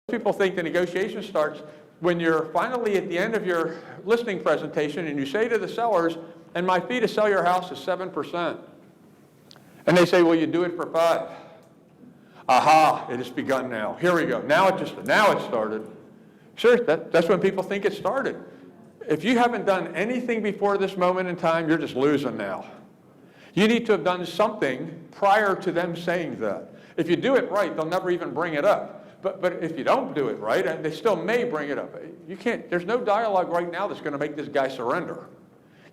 People think the negotiation starts when you're finally at the end of your listing presentation and you say to the sellers, and my fee to sell your house is 7%. And they say, well, you do it for 5. Aha, it has begun now. Here we go. Now it started. Sure, that's when people think it started. If you haven't done anything before this moment in time, you're just losing now. You need to have done something prior to them saying that. If you do it right, they'll never even bring it up. But if you don't do it right, and they still may bring it up. You can't, there's no dialogue right now that's going to make this guy surrender.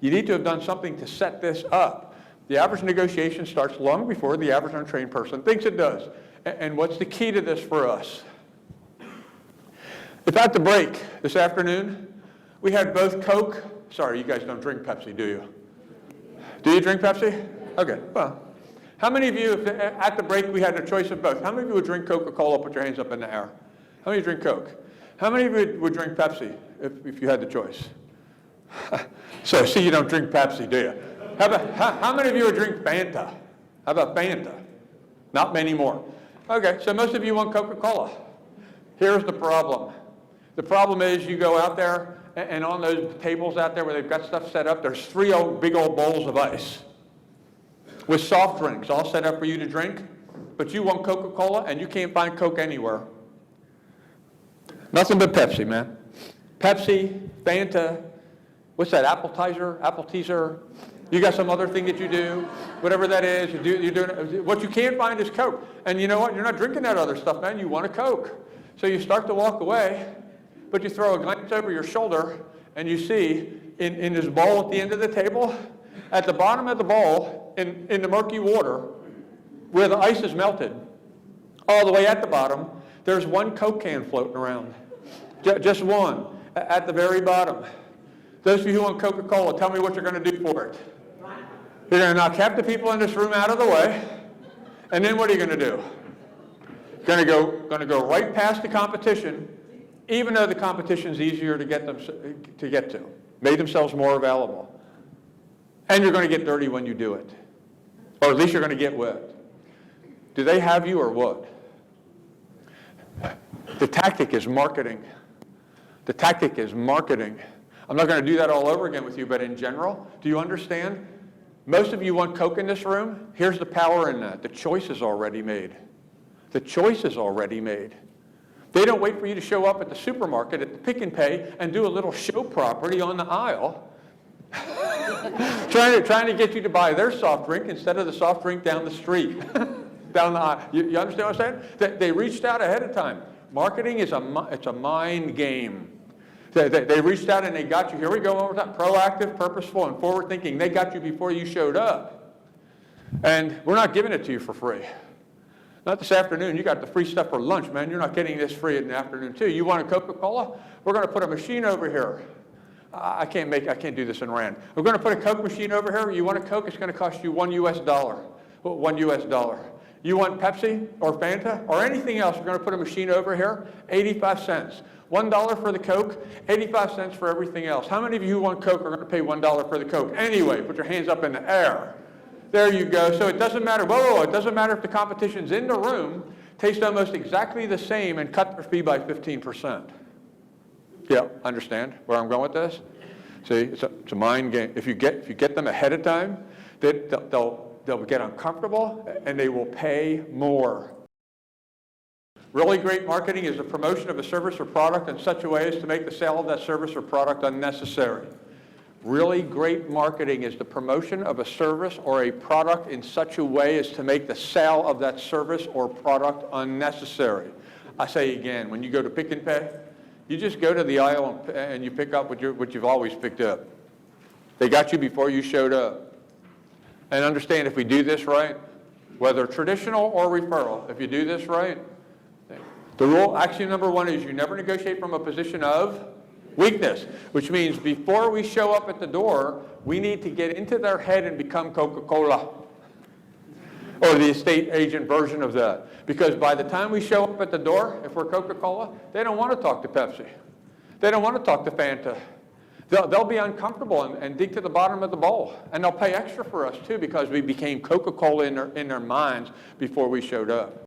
You need to have done something to set this up. The average negotiation starts long before the average untrained person thinks it does. And what's the key to this for us? If at the break this afternoon, we had both Coke. Sorry, you guys don't drink Pepsi, do you? Do you drink Pepsi? Okay, well. How many of you, if at the break we had a choice of both, how many of you would drink Coca-Cola? Put your hands up in the air. How many of you drink Coke? How many of you would drink Pepsi if you had the choice? So, see, you don't drink Pepsi, do you? How many of you would drink Fanta? How about Fanta? Not many more. Okay, so most of you want Coca-Cola. Here's the problem. The problem is you go out there, and on those tables out there where they've got stuff set up, there's 3 big old bowls of ice with soft drinks all set up for you to drink, but you want Coca-Cola and you can't find Coke anywhere. Nothing but Pepsi, man. Pepsi, Fanta, what's that, apple teaser? You got some other thing that you do, whatever that is, you're doing, what you can't find is Coke. And you know what, you're not drinking that other stuff, man, you want a Coke. So you start to walk away, but you throw a glance over your shoulder and you see in this bowl at the end of the table, at the bottom of the bowl, in the murky water, where the ice is melted, all the way at the bottom, there's 1 Coke can floating around. Just one, at the very bottom. Those of you who want Coca-Cola, tell me what you're going to do for it. You're going to knock half the people in this room out of the way, and then what are you going to do? Going to go right past the competition, even though the competition's easier to get to. Made themselves more available. And you're going to get dirty when you do it. Or at least you're going to get wet. Do they have you or what? The tactic is marketing. The tactic is marketing. I'm not going to do that all over again with you, but in general, do you understand? Most of you want Coke in this room. Here's the power in that. The choice is already made. The choice is already made. They don't wait for you to show up at the supermarket, at the Pick and Pay, and do a little show property on the aisle. trying to get you to buy their soft drink instead of the soft drink down the street, down the aisle. You understand what I'm saying? They reached out ahead of time. Marketing is it's a mind game. They reached out and they got you. Here we go over time. Proactive, purposeful, and forward thinking. They got you before you showed up. And we're not giving it to you for free. Not this afternoon. You got the free stuff for lunch, man. You're not getting this free in the afternoon too. You want a Coca-Cola? We're going to put a machine over here. I can't do this in Rand. We're going to put a Coke machine over here. You want a Coke? It's going to cost you $1 US. $1 US. You want Pepsi or Fanta or anything else? We're going to put a machine over here. 85 cents. $1 for the Coke, 85 cents for everything else. How many of you who want Coke are going to pay $1 for the Coke? Anyway, put your hands up in the air. There you go. So it doesn't matter. Whoa, it doesn't matter if the competition's in the room, tastes almost exactly the same, and cut their fee by 15%. Yeah, understand where I'm going with this? See, it's a mind game. If you get them ahead of time, they'll get uncomfortable and they will pay more. Really great marketing is the promotion of a service or product in such a way as to make the sale of that service or product unnecessary. Really great marketing is the promotion of a service or a product in such a way as to make the sale of that service or product unnecessary. I say again, when you go to Pick and Pay, you just go to the aisle and you pick up what you've always picked up. They got you before you showed up. And understand, if we do this right, whether traditional or referral, if you do this right, the rule, axiom number 1 is you never negotiate from a position of weakness, which means before we show up at the door, we need to get into their head and become Coca-Cola. Or the estate agent version of that. Because by the time we show up at the door, if we're Coca-Cola, they don't want to talk to Pepsi. They don't want to talk to Fanta. They'll be uncomfortable and dig to the bottom of the bowl. And they'll pay extra for us too because we became Coca-Cola in their minds before we showed up.